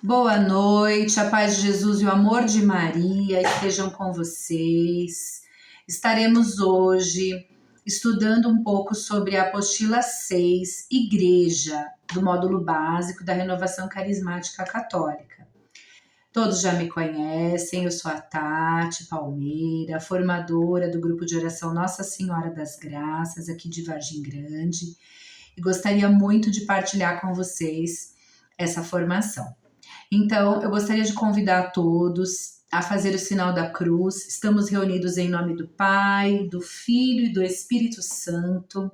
Boa noite, a paz de Jesus e o amor de Maria estejam com vocês. Estaremos hoje estudando um pouco sobre a apostila 6, Igreja, do módulo básico da Renovação Carismática Católica. Todos já me conhecem, eu sou a Tati Palmeira, formadora do grupo de oração Nossa Senhora das Graças, aqui de Vargem Grande, e gostaria muito de partilhar com vocês essa formação. Então, eu gostaria de convidar todos a fazer o sinal da cruz. Estamos reunidos em nome do Pai, do Filho e do Espírito Santo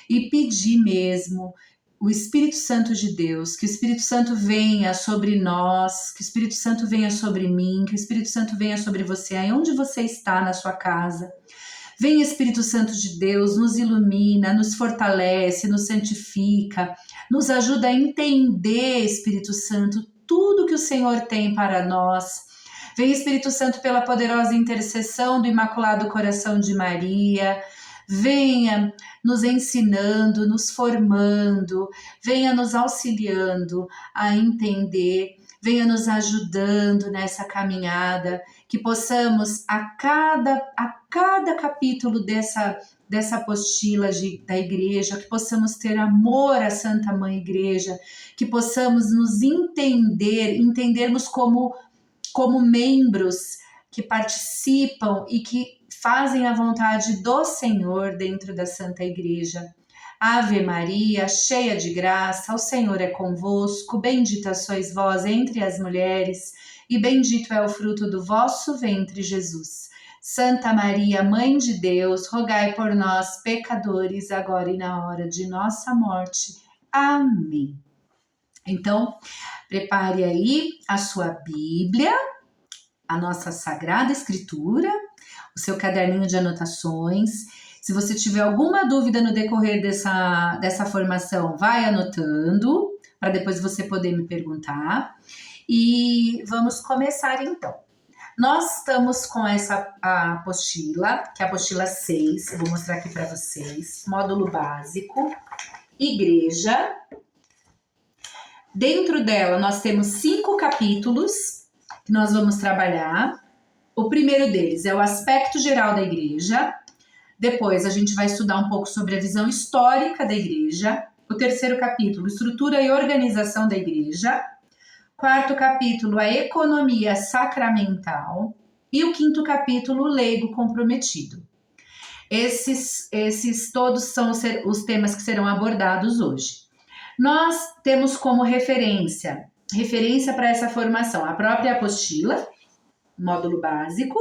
e pedir mesmo o Espírito Santo de Deus, que o Espírito Santo venha sobre nós, que o Espírito Santo venha sobre mim, que o Espírito Santo venha sobre você, aí onde você está na sua casa. Vem Espírito Santo de Deus, nos ilumina, nos fortalece, nos santifica, nos ajuda a entender, Espírito Santo, tudo que o Senhor tem para nós. Vem Espírito Santo pela poderosa intercessão do Imaculado Coração de Maria, venha nos ensinando, nos formando, venha nos auxiliando a entender, venha nos ajudando nessa caminhada, que possamos a cada capítulo dessa apostila da igreja, que possamos ter amor à Santa Mãe Igreja, que possamos nos entendermos como membros que participam e que fazem a vontade do Senhor dentro da Santa Igreja. Ave Maria, cheia de graça, o Senhor é convosco, bendita sois vós entre as mulheres, e bendito é o fruto do vosso ventre, Jesus. Santa Maria, Mãe de Deus, rogai por nós, pecadores, agora e na hora de nossa morte. Amém. Então, prepare aí a sua Bíblia, a nossa Sagrada Escritura, o seu caderninho de anotações. Se você tiver alguma dúvida no decorrer dessa formação, vai anotando, para depois você poder me perguntar. E vamos começar então. Nós estamos com a apostila, que é a apostila 6, eu vou mostrar aqui para vocês, módulo básico, Igreja. Dentro dela nós temos 5 capítulos que nós vamos trabalhar. O primeiro deles é o aspecto geral da igreja. Depois a gente vai estudar um pouco sobre a visão histórica da igreja. O terceiro capítulo, estrutura e organização da igreja. Quarto capítulo, a economia sacramental. E o quinto capítulo, o leigo comprometido. Esses todos são os temas que serão abordados hoje. Nós temos como referência para essa formação a própria apostila, módulo básico.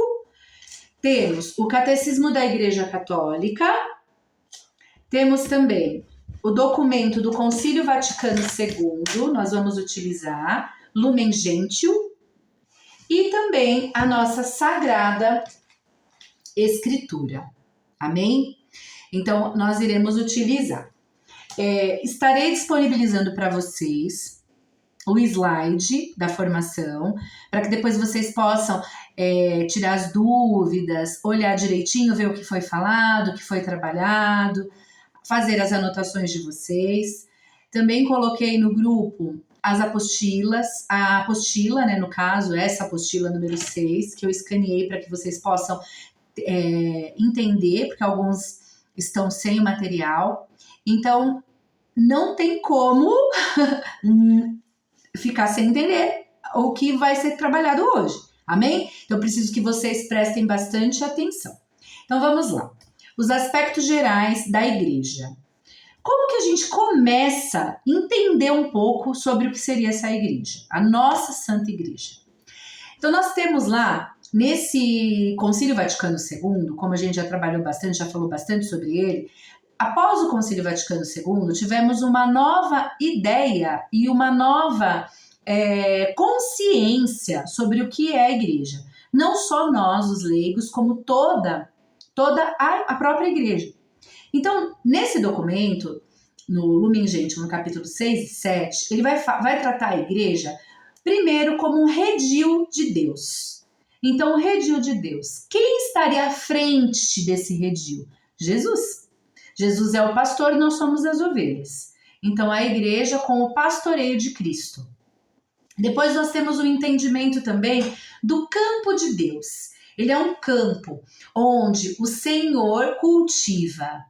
Temos o Catecismo da Igreja Católica. Temos também o documento do Concílio Vaticano II, nós vamos utilizar, Lumen Gentium, e também a nossa Sagrada Escritura. Amém? Então, nós iremos utilizar. Estarei disponibilizando para vocês o slide da formação, para que depois vocês possam tirar as dúvidas, olhar direitinho, ver o que foi falado, o que foi trabalhado, fazer as anotações de vocês. Também coloquei no grupo as apostilas, a apostila, né, no caso, essa apostila número 6, que eu escaneei para que vocês possam entender, porque alguns estão sem o material. Então, não tem como ficar sem entender o que vai ser trabalhado hoje. Amém? Então, eu preciso que vocês prestem bastante atenção. Então, vamos lá. Os aspectos gerais da igreja. Como que a gente começa a entender um pouco sobre o que seria essa igreja? A nossa Santa Igreja. Então, nós temos lá, nesse Concílio Vaticano II, como a gente já trabalhou bastante, já falou bastante sobre ele, após o Concílio Vaticano II, tivemos uma nova ideia e uma nova consciência sobre o que é a igreja. Não só nós, os leigos, como toda a própria igreja. Então, nesse documento, no Lumen Gentium, no capítulo 6 e 7, ele vai tratar a igreja primeiro como um redil de Deus. Então, o redil de Deus. Quem estaria à frente desse redil? Jesus. Jesus é o pastor e nós somos as ovelhas. Então, a igreja com o pastoreio de Cristo. Depois nós temos o entendimento também do campo de Deus. Ele é um campo onde o Senhor cultiva.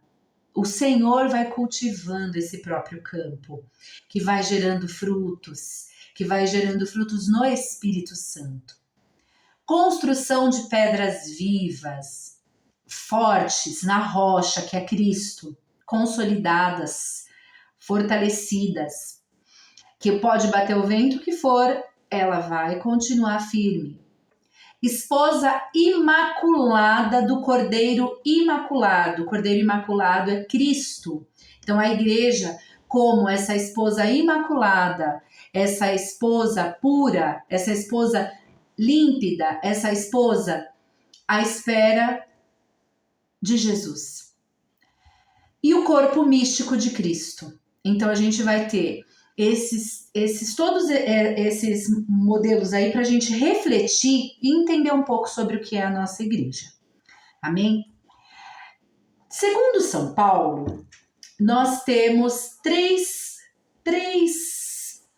O Senhor vai cultivando esse próprio campo, que vai gerando frutos, no Espírito Santo. Construção de pedras vivas, fortes na rocha, que é Cristo, consolidadas, fortalecidas, que pode bater o vento que for, ela vai continuar firme. Esposa imaculada do Cordeiro Imaculado. O Cordeiro Imaculado é Cristo. Então a igreja, como essa esposa imaculada, essa esposa pura, essa esposa límpida, essa esposa à espera de Jesus. E o corpo místico de Cristo. Então a gente vai ter todos esses modelos aí para a gente refletir e entender um pouco sobre o que é a nossa igreja. Amém? Segundo São Paulo, nós temos três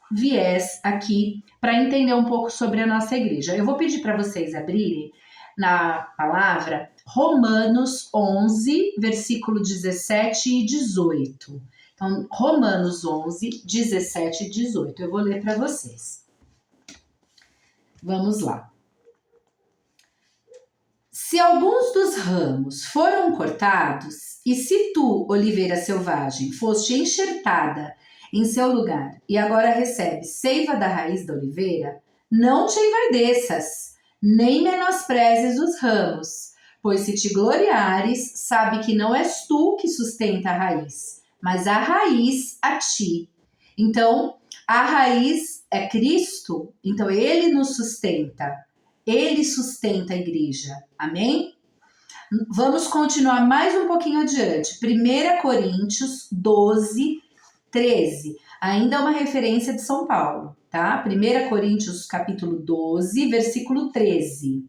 viés aqui para entender um pouco sobre a nossa igreja. Eu vou pedir para vocês abrirem na palavra Romanos 11, versículo 17 e 18. Então, Romanos 11, 17 e 18. Eu vou ler para vocês. Vamos lá. Se alguns dos ramos foram cortados, e se tu, oliveira selvagem, foste enxertada em seu lugar, e agora recebes seiva da raiz da oliveira, não te envaideças, nem menosprezes os ramos, pois se te gloriares, sabe que não és tu que sustenta a raiz, mas a raiz a ti. Então, a raiz é Cristo, então ele nos sustenta. Ele sustenta a igreja. Amém? Vamos continuar mais um pouquinho adiante. 1 Coríntios 12, 13. Ainda é uma referência de São Paulo, tá? 1 Coríntios capítulo 12, versículo 13.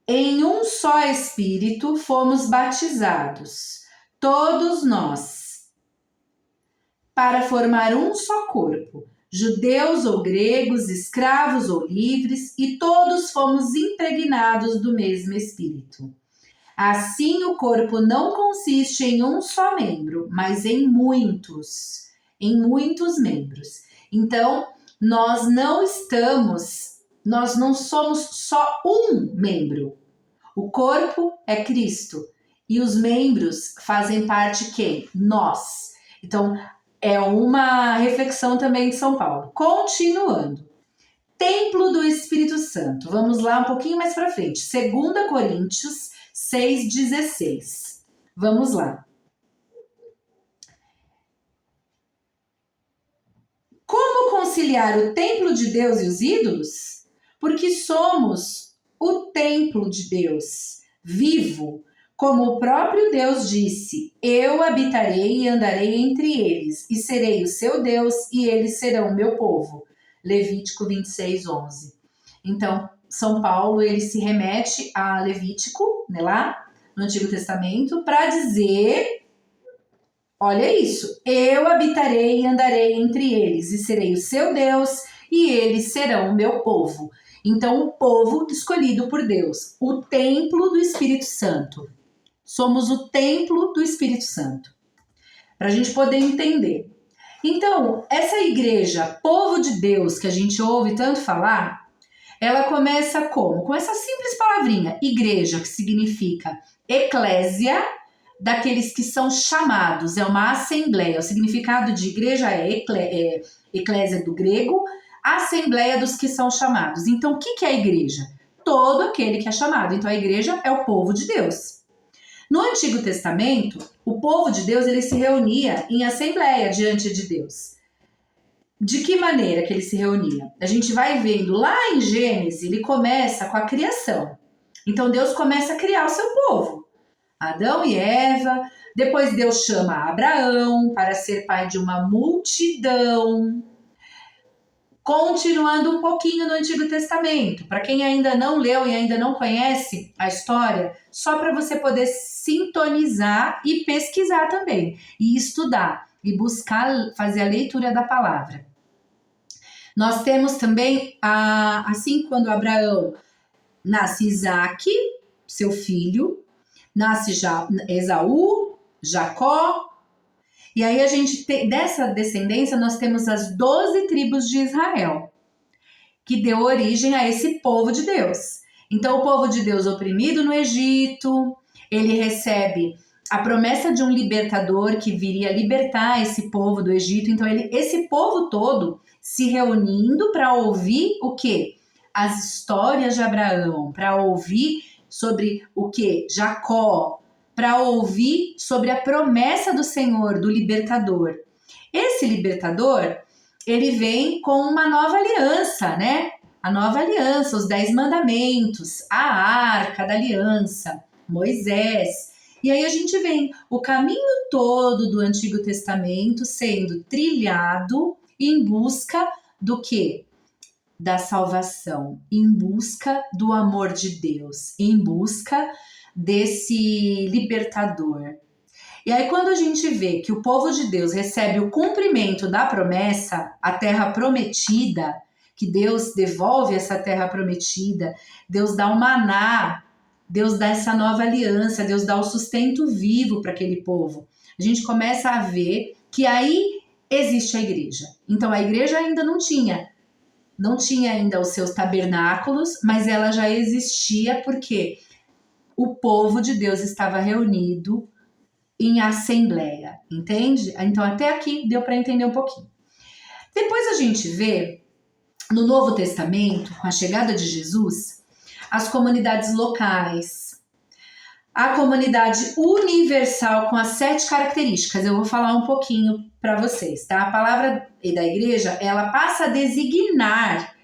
Em um só Espírito fomos batizados, todos nós, para formar um só corpo, judeus ou gregos, escravos ou livres, e todos fomos impregnados do mesmo Espírito. Assim, o corpo não consiste em um só membro, mas em muitos membros. Então, nós não somos só um membro. O corpo é Cristo e os membros fazem parte quem? Nós. Então, é uma reflexão também de São Paulo. Continuando. Templo do Espírito Santo. Vamos lá um pouquinho mais para frente. 2 Coríntios 6,16. Vamos lá. Como conciliar o templo de Deus e os ídolos? Porque somos o templo de Deus, vivo, como o próprio Deus disse, eu habitarei e andarei entre eles, e serei o seu Deus, e eles serão o meu povo. Levítico 26, 11. Então, São Paulo, ele se remete a Levítico, né, lá no Antigo Testamento, para dizer, olha isso, eu habitarei e andarei entre eles, e serei o seu Deus, e eles serão o meu povo. Então, o povo escolhido por Deus, o templo do Espírito Santo. Somos o templo do Espírito Santo. Para a gente poder entender. Então, essa igreja, povo de Deus, que a gente ouve tanto falar, ela começa como? Com essa simples palavrinha, igreja, que significa eclésia, daqueles que são chamados, é uma assembleia. O significado de igreja é eclésia do grego, assembleia dos que são chamados. Então, o que é a igreja? Todo aquele que é chamado. Então, a igreja é o povo de Deus. No Antigo Testamento, o povo de Deus ele se reunia em assembleia diante de Deus. De que maneira que ele se reunia? A gente vai vendo lá em Gênesis, ele começa com a criação. Então, Deus começa a criar o seu povo. Adão e Eva, depois Deus chama Abraão para ser pai de uma multidão. Continuando um pouquinho no Antigo Testamento, para quem ainda não leu e ainda não conhece a história, só para você poder sintonizar e pesquisar também, e estudar, e buscar fazer a leitura da palavra. Nós temos também, assim, quando Abraão nasce Isaac, seu filho, nasce Esaú, Jacó, e aí a gente tem, dessa descendência, nós temos as 12 tribos de Israel, que deu origem a esse povo de Deus. Então, o povo de Deus oprimido no Egito, ele recebe a promessa de um libertador que viria libertar esse povo do Egito. Então, esse povo todo se reunindo para ouvir o quê? As histórias de Abraão, para ouvir sobre o quê? Jacó, para ouvir sobre a promessa do Senhor, do libertador. Esse libertador, ele vem com uma nova aliança, né? A nova aliança, os 10 mandamentos, a arca da aliança, Moisés. E aí a gente vem o caminho todo do Antigo Testamento sendo trilhado em busca do quê? Da salvação, em busca do amor de Deus, em busca desse libertador. E aí quando a gente vê que o povo de Deus recebe o cumprimento da promessa, a terra prometida, que Deus devolve essa terra prometida, Deus dá o maná, Deus dá essa nova aliança, Deus dá o sustento vivo para aquele povo. A gente começa a ver que aí existe a igreja. Então a igreja ainda não tinha ainda os seus tabernáculos, mas ela já existia porque o povo de Deus estava reunido em assembleia, entende? Então até aqui deu para entender um pouquinho. Depois a gente vê no Novo Testamento, com a chegada de Jesus, as comunidades locais, a comunidade universal com as 7 características. Eu vou falar um pouquinho para vocês, tá? A palavra da igreja, ela passa a designar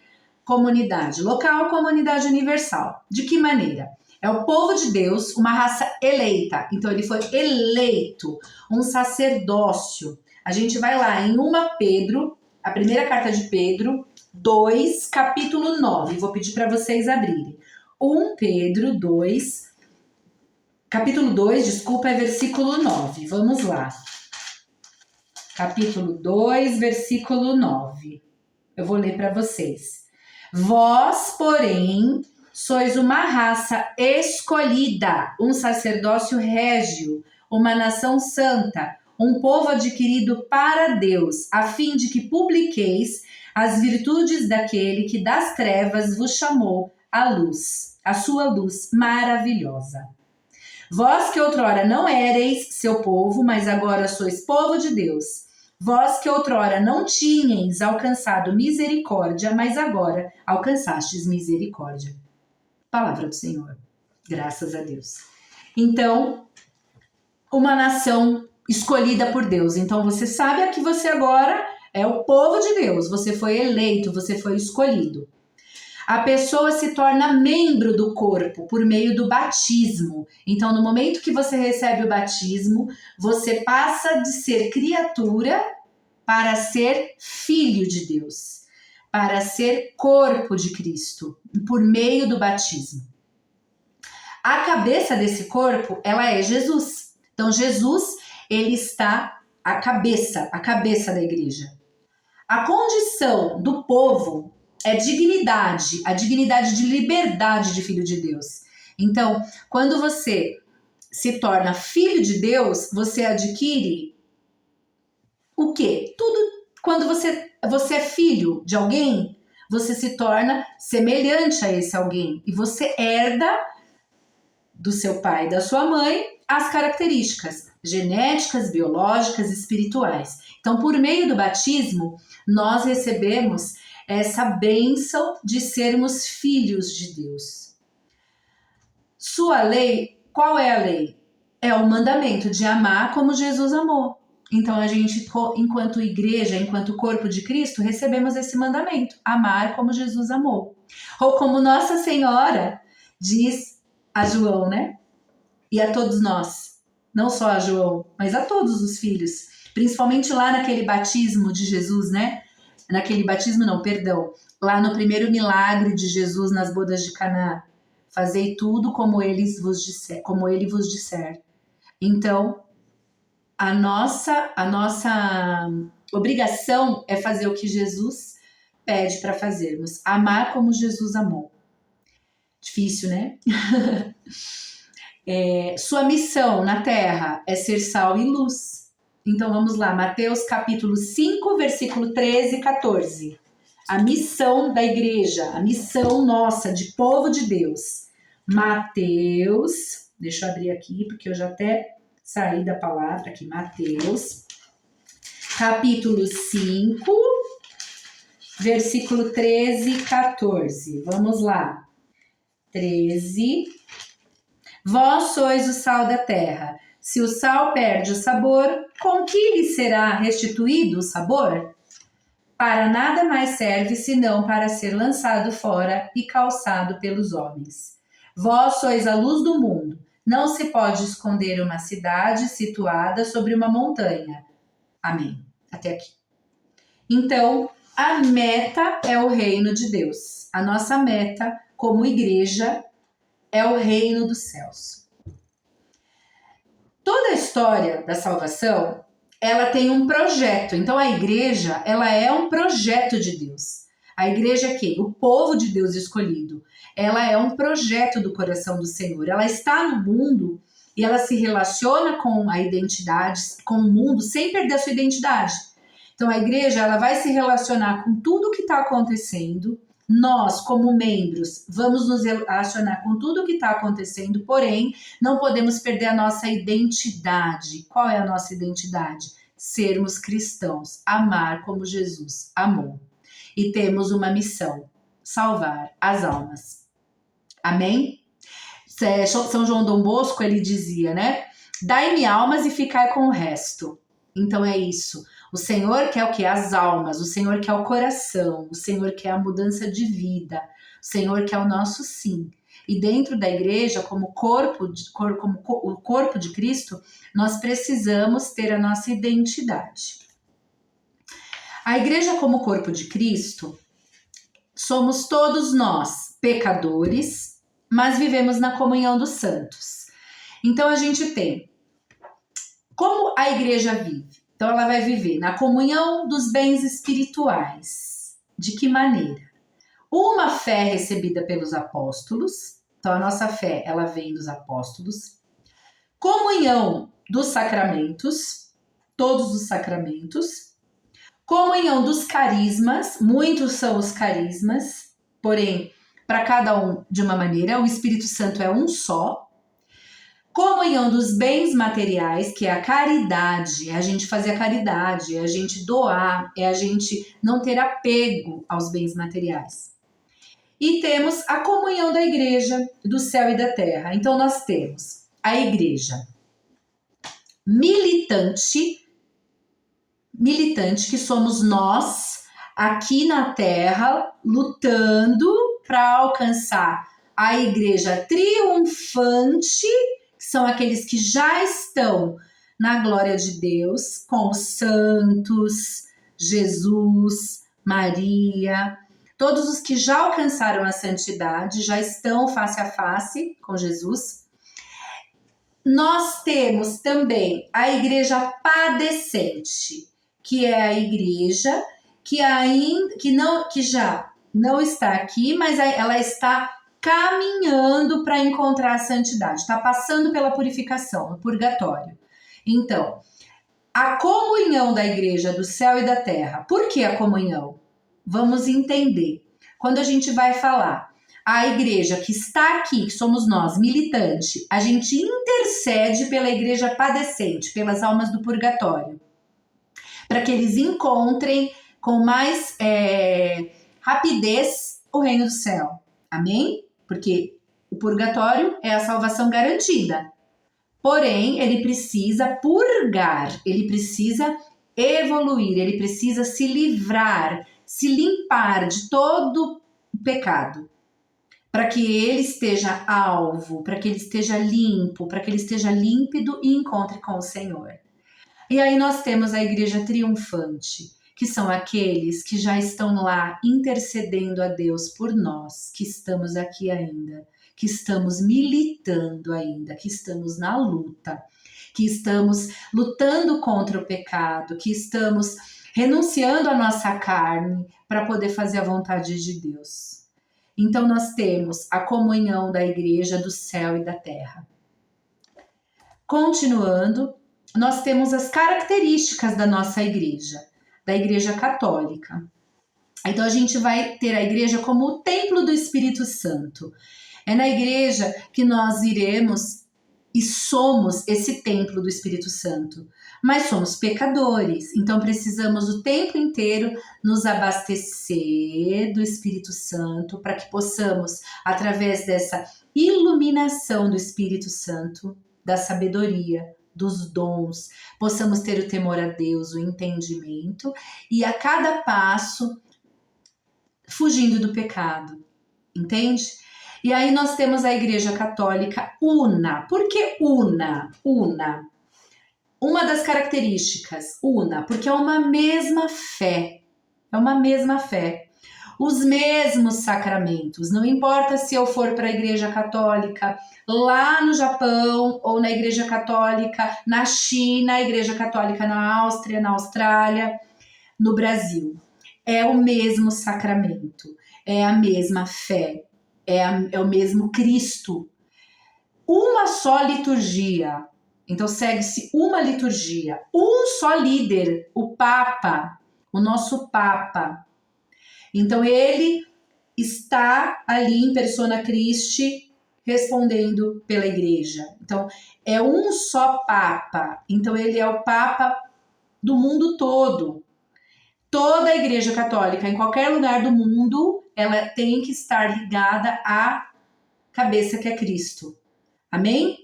comunidade local, comunidade universal. De que maneira? É o povo de Deus, uma raça eleita. Então ele foi eleito, um sacerdócio. A gente vai lá em 1 Pedro, a primeira carta de Pedro, 2, capítulo 9. Vou pedir para vocês abrirem. 1 Pedro 2, capítulo 2, desculpa, é versículo 9. Vamos lá. Capítulo 2, versículo 9. Eu vou ler para vocês. Vós, porém, sois uma raça escolhida, um sacerdócio régio, uma nação santa, um povo adquirido para Deus, a fim de que publiqueis as virtudes daquele que das trevas vos chamou à luz, a sua luz maravilhosa. Vós que outrora não éreis seu povo, mas agora sois povo de Deus. Vós que outrora não tinhais alcançado misericórdia, mas agora alcançastes misericórdia. Palavra do Senhor. Graças a Deus. Então, uma nação escolhida por Deus. Então, você sabe que você agora é o povo de Deus. Você foi eleito, você foi escolhido. A pessoa se torna membro do corpo por meio do batismo. Então, no momento que você recebe o batismo, você passa de ser criatura para ser filho de Deus, para ser corpo de Cristo, por meio do batismo. A cabeça desse corpo, ela é Jesus. Então, Jesus, ele está a cabeça da igreja. A condição do povo é dignidade, a dignidade de liberdade de filho de Deus. Então, quando você se torna filho de Deus, você adquire o quê? Tudo. Quando você é filho de alguém, você se torna semelhante a esse alguém. E você herda do seu pai e da sua mãe as características genéticas, biológicas, espirituais. Então, por meio do batismo, nós recebemos essa bênção de sermos filhos de Deus. Sua lei, qual é a lei? É o mandamento de amar como Jesus amou. Então a gente, enquanto igreja, enquanto corpo de Cristo, recebemos esse mandamento, amar como Jesus amou. Ou como Nossa Senhora diz a João, né? E a todos nós, não só a João, mas a todos os filhos, principalmente lá naquele batismo de Jesus, né? Naquele batismo não, perdão, lá no primeiro milagre de Jesus nas bodas de Caná, fazei tudo como ele vos disser. Então, a nossa obrigação é fazer o que Jesus pede para fazermos: amar como Jesus amou. Difícil, né? Sua missão na terra é ser sal e luz. Então vamos lá, Mateus capítulo 5, versículo 13 e 14. A missão da igreja, a missão nossa, de povo de Deus. Mateus, deixa eu abrir aqui, porque eu já até saí da palavra aqui. Mateus, capítulo 5, versículo 13 e 14. Vamos lá. 13. Vós sois o sal da terra. Se o sal perde o sabor, com que lhe será restituído o sabor? Para nada mais serve senão para ser lançado fora e calçado pelos homens. Vós sois a luz do mundo. Não se pode esconder uma cidade situada sobre uma montanha. Amém. Até aqui. Então, a meta é o reino de Deus. A nossa meta, como igreja, é o reino dos céus. Toda a história da salvação, ela tem um projeto. Então a igreja, ela é um projeto de Deus. A igreja é quem? O povo de Deus escolhido. Ela é um projeto do coração do Senhor. Ela está no mundo e ela se relaciona com a identidade, com o mundo, sem perder a sua identidade. Então a igreja, ela vai se relacionar com tudo o que está acontecendo. Nós, como membros, vamos nos relacionar com tudo o que está acontecendo, porém, não podemos perder a nossa identidade. Qual é a nossa identidade? Sermos cristãos, amar como Jesus amou. E temos uma missão: salvar as almas. Amém? São João Dom Bosco, ele dizia, né? Dai-me almas e ficai com o resto. Então é isso. O Senhor quer o que? As almas. O Senhor quer o coração. O Senhor quer a mudança de vida. O Senhor quer o nosso sim. E dentro da igreja, como o corpo de Cristo, nós precisamos ter a nossa identidade. A igreja como corpo de Cristo, somos todos nós pecadores, mas vivemos na comunhão dos santos. Então a gente tem, como a igreja vive? Então ela vai viver na comunhão dos bens espirituais. De que maneira? Uma fé recebida pelos apóstolos. Então a nossa fé, ela vem dos apóstolos. Comunhão dos sacramentos, todos os sacramentos. Comunhão dos carismas, muitos são os carismas, porém, para cada um de uma maneira, o Espírito Santo é um só. Comunhão dos bens materiais, que é a caridade, é a gente fazer a caridade, é a gente doar, é a gente não ter apego aos bens materiais. E temos a comunhão da igreja, do céu e da terra. Então nós temos a igreja militante, que somos nós aqui na terra, lutando para alcançar a igreja triunfante, que são aqueles que já estão na glória de Deus, com os santos, Jesus, Maria, todos os que já alcançaram a santidade, já estão face a face com Jesus. Nós temos também a igreja padecente, que é a igreja que já não está aqui, mas ela está caminhando para encontrar a santidade, está passando pela purificação, no purgatório. Então, a comunhão da igreja do céu e da terra. Por que a comunhão? Vamos entender. Quando a gente vai falar, a igreja que está aqui, que somos nós, militante, a gente intercede pela igreja padecente, pelas almas do purgatório, para que eles encontrem com mais rapidez o reino do céu. Amém? Porque o purgatório é a salvação garantida. Porém, ele precisa purgar, ele precisa evoluir, ele precisa se livrar, se limpar de todo o pecado, para que ele esteja alvo, para que ele esteja limpo, para que ele esteja límpido e encontre com o Senhor. E aí nós temos a igreja triunfante, que são aqueles que já estão lá intercedendo a Deus por nós, que estamos aqui ainda, que estamos militando ainda, que estamos na luta, que estamos lutando contra o pecado, que estamos renunciando à nossa carne, para poder fazer a vontade de Deus. Então nós temos a comunhão da igreja do céu e da terra. Continuando, nós temos as características da nossa igreja, da igreja católica. Então a gente vai ter a igreja como o templo do Espírito Santo. É na igreja que nós iremos e somos esse templo do Espírito Santo. Mas somos pecadores, então precisamos o tempo inteiro nos abastecer do Espírito Santo para que possamos, através dessa iluminação do Espírito Santo, da sabedoria, dos dons, possamos ter o temor a Deus, o entendimento e a cada passo fugindo do pecado, entende? E aí nós temos a Igreja Católica una. Por que una? Una. Uma das características, una, porque é uma mesma fé. É uma mesma fé. Os mesmos sacramentos. Não importa se eu for para a Igreja Católica lá no Japão ou na Igreja Católica na China, a Igreja Católica na Áustria, na Austrália, no Brasil. É o mesmo sacramento, é a mesma fé, é o mesmo Cristo. Uma só liturgia. Então segue-se uma liturgia, um só líder, o Papa, o nosso Papa. Então ele está ali em persona Christi respondendo pela igreja. Então é um só Papa, então ele é o Papa do mundo todo. Toda a igreja católica, em qualquer lugar do mundo, ela tem que estar ligada à cabeça que é Cristo. Amém?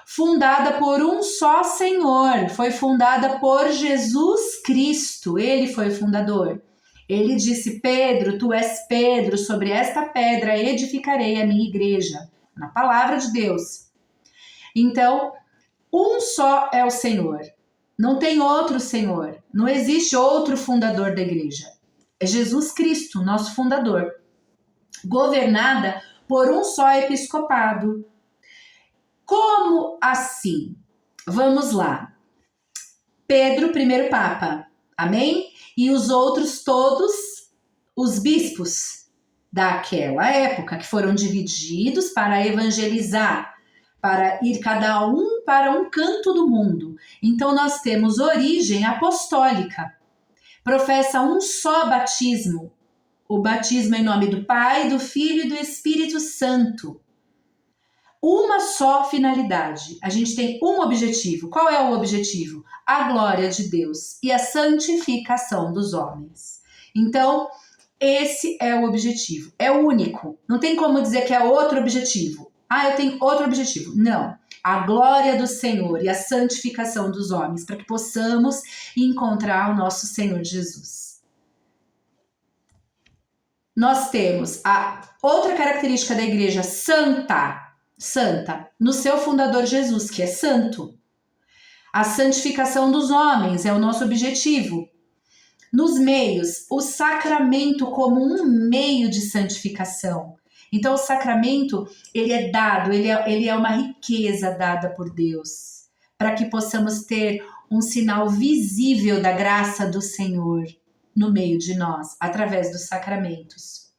Fundada por um só Senhor, foi fundada por Jesus Cristo, ele foi o fundador. Ele disse: Pedro, tu és Pedro, sobre esta pedra edificarei a minha igreja, na palavra de Deus. Então, um só é o Senhor, não tem outro Senhor, não existe outro fundador da igreja. É Jesus Cristo, nosso fundador, governada por um só episcopado. Como assim? Vamos lá. Pedro, primeiro Papa, amém? E os outros todos, os bispos daquela época, que foram divididos para evangelizar, para ir cada um para um canto do mundo. Então nós temos origem apostólica, professa um só batismo, o batismo em nome do Pai, do Filho e do Espírito Santo. Uma só finalidade. A gente tem um objetivo. Qual é o objetivo? A glória de Deus e a santificação dos homens. Então, esse é o objetivo. É o único. Não tem como dizer que é outro objetivo. Ah, eu tenho outro objetivo. Não. A glória do Senhor e a santificação dos homens, para que possamos encontrar o nosso Senhor Jesus. Nós temos a outra característica da igreja santa, no seu fundador Jesus, que é santo. A santificação dos homens é o nosso objetivo. Nos meios, o sacramento como um meio de santificação. Então o sacramento, ele é dado, ele é uma riqueza dada por Deus, para que possamos ter um sinal visível da graça do Senhor no meio de nós, através dos sacramentos.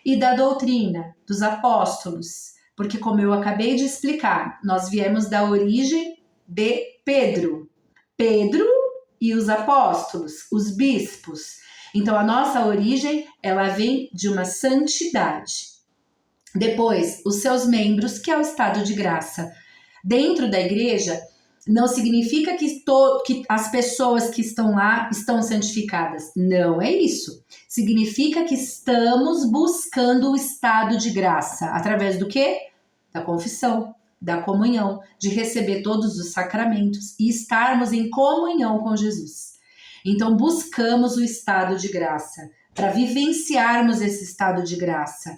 E da doutrina dos apóstolos, porque como eu acabei de explicar, nós viemos da origem de Pedro. Pedro e os apóstolos, os bispos. Então a nossa origem, ela vem de uma santidade. Depois, os seus membros, que é o estado de graça. Dentro da igreja, não significa que as pessoas que estão lá estão santificadas. Não é isso. Significa que estamos buscando o estado de graça. Através do quê? Da confissão, da comunhão, de receber todos os sacramentos e estarmos em comunhão com Jesus. Então, buscamos o estado de graça, para vivenciarmos esse estado de graça,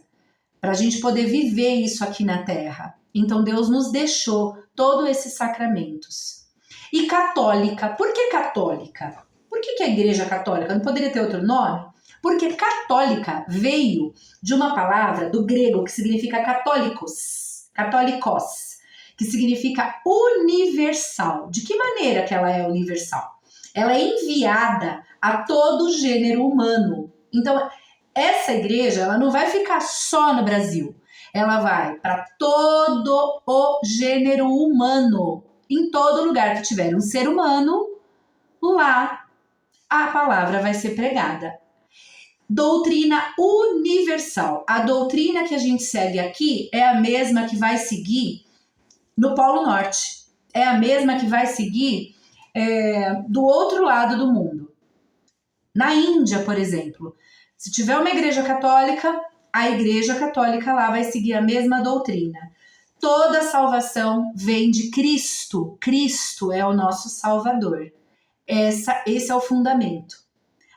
para a gente poder viver isso aqui na Terra. Então, Deus nos deixou todos esses sacramentos. E católica, por que católica? Por que a igreja católica? Não poderia ter outro nome? Porque católica veio de uma palavra do grego que significa católicos, que significa universal. De que maneira que ela é universal? Ela é enviada a todo o gênero humano. Então, essa igreja, ela não vai ficar só no Brasil. Ela vai para todo o gênero humano. Em todo lugar que tiver um ser humano, lá a palavra vai ser pregada. Doutrina universal. A doutrina que a gente segue aqui é a mesma que vai seguir no Polo Norte. É a mesma que vai seguir do outro lado do mundo. Na Índia, por exemplo, se tiver uma igreja católica, a igreja católica lá vai seguir a mesma doutrina. Toda salvação vem de Cristo. Cristo é o nosso Salvador. Esse é o fundamento.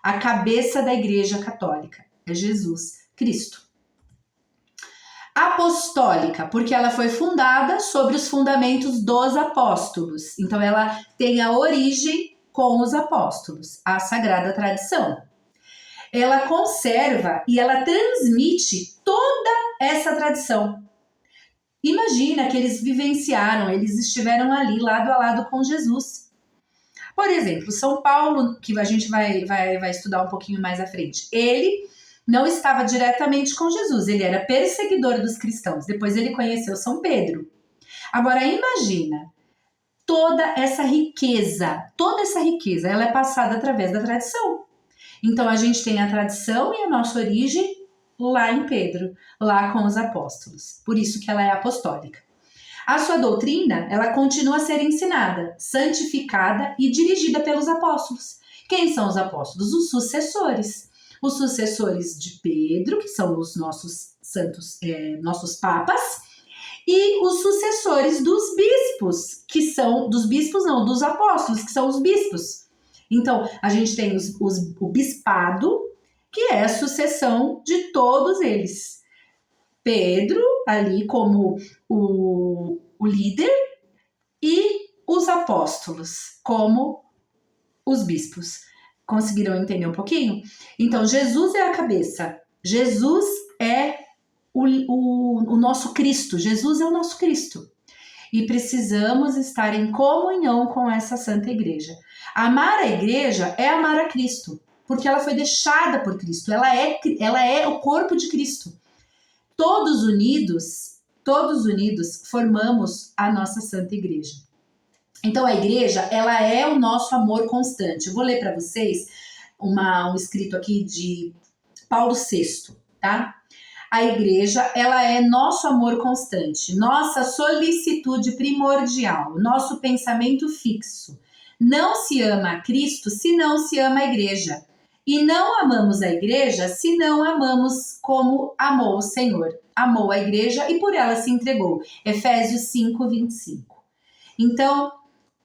A cabeça da igreja católica é Jesus Cristo. Apostólica, porque ela foi fundada sobre os fundamentos dos apóstolos. Então ela tem a origem com os apóstolos, a sagrada tradição. Ela conserva e ela transmite toda essa tradição. Imagina que eles vivenciaram, eles estiveram ali lado a lado com Jesus. Por exemplo, São Paulo, que a gente vai estudar um pouquinho mais à frente, ele não estava diretamente com Jesus, ele era perseguidor dos cristãos. Depois ele conheceu São Pedro. Agora imagina, toda essa riqueza, ela é passada através da tradição. Então a gente tem a tradição e a nossa origem lá em Pedro, lá com os apóstolos. Por isso que ela é apostólica. A sua doutrina, ela continua a ser ensinada, santificada e dirigida pelos apóstolos. Quem são os apóstolos? Os sucessores. Os sucessores de Pedro, que são os nossos santos, nossos papas, e os sucessores dos bispos, que são, dos apóstolos, que são os bispos. Então, a gente tem o bispado, que é a sucessão de todos eles. Pedro, ali como o líder, e os apóstolos, como os bispos. Conseguiram entender um pouquinho? Então, Jesus é a cabeça. Jesus é o nosso Cristo. Jesus é o nosso Cristo. E precisamos estar em comunhão com essa Santa Igreja. Amar a Igreja é amar a Cristo, porque ela foi deixada por Cristo. Ela é o corpo de Cristo. Todos unidos formamos a nossa Santa Igreja. Então a igreja, ela é o nosso amor constante. Eu vou ler para vocês um escrito aqui de Paulo VI, tá? A igreja, ela é nosso amor constante, nossa solicitude primordial, nosso pensamento fixo. Não se ama a Cristo se não se ama a igreja. E não amamos a igreja se não amamos como amou o Senhor. Amou a igreja e por ela se entregou. Efésios 5, 25. Então,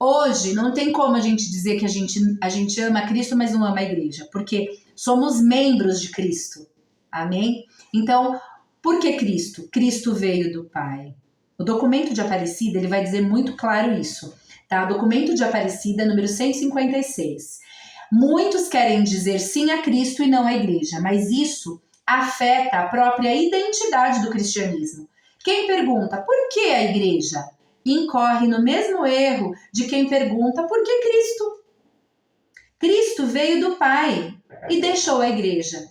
hoje não tem como a gente dizer que a gente ama a Cristo, mas não ama a igreja, porque somos membros de Cristo. Amém? Então, por que Cristo? Cristo veio do Pai. O documento de Aparecida, ele vai dizer muito claro isso, tá? Documento de Aparecida, número 156. Muitos querem dizer sim a Cristo e não à igreja, mas isso afeta a própria identidade do cristianismo. Quem pergunta por que a igreja? Incorre no mesmo erro de quem pergunta por que Cristo? Cristo veio do Pai e deixou a igreja.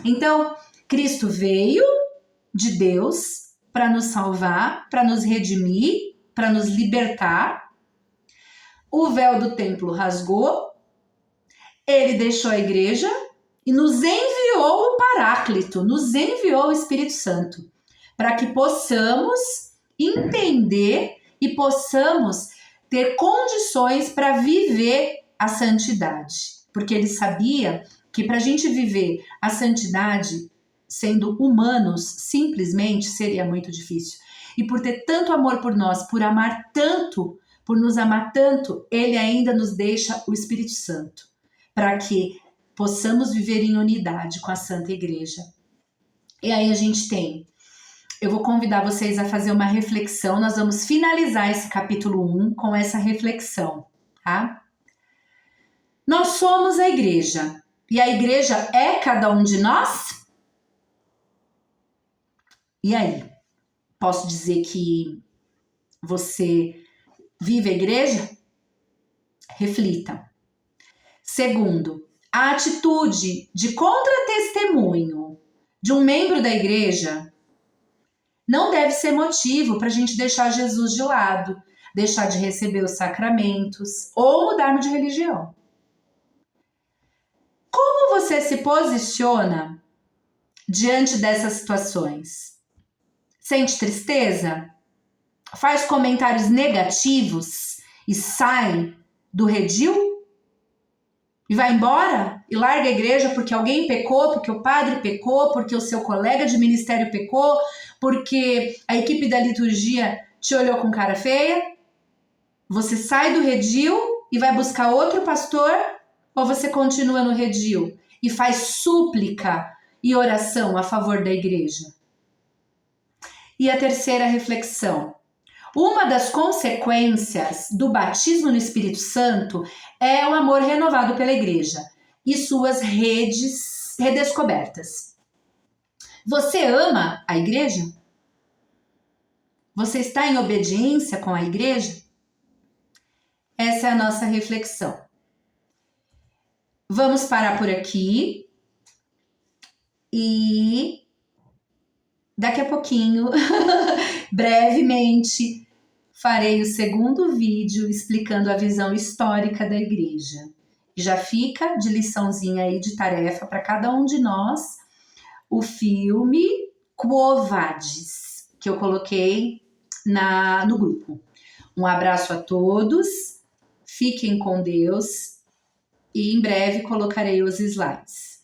Então, Cristo veio de Deus para nos salvar, para nos redimir, para nos libertar. O véu do templo rasgou, ele deixou a igreja e nos enviou o Paráclito, nos enviou o Espírito Santo, para que possamos entender e possamos ter condições para viver a santidade. Porque ele sabia que para a gente viver a santidade, sendo humanos, simplesmente seria muito difícil. E por ter tanto amor por nós, por amar tanto, por nos amar tanto, ele ainda nos deixa o Espírito Santo, para que possamos viver em unidade com a Santa Igreja. E aí a gente tem, eu vou convidar vocês a fazer uma reflexão, nós vamos finalizar esse capítulo 1 com essa reflexão, tá? Nós somos a igreja, e a igreja é cada um de nós? E aí? Posso dizer que você vive a igreja? Reflita. Segundo, A atitude de contra-testemunho de um membro da igreja não deve ser motivo para a gente deixar Jesus de lado, deixar de receber os sacramentos ou mudarmos de religião. Como você se posiciona diante dessas situações? Sente tristeza? Faz comentários negativos e sai do redil? E vai embora? E larga a igreja porque alguém pecou, porque o padre pecou, porque o seu colega de ministério pecou, porque a equipe da liturgia te olhou com cara feia? Você sai do redil e vai buscar outro pastor? Ou você continua no redil e faz súplica e oração a favor da igreja? E a terceira reflexão. Uma das consequências do batismo no Espírito Santo é o amor renovado pela igreja e suas redescobertas. Você ama a igreja? Você está em obediência com a igreja? Essa é a nossa reflexão. Vamos parar por aqui e daqui a pouquinho, brevemente, farei o segundo vídeo explicando a visão histórica da igreja. Já fica de liçãozinha aí de tarefa para cada um de nós o filme Quo Vadis, que eu coloquei no grupo. Um abraço a todos, fiquem com Deus e em breve colocarei os slides.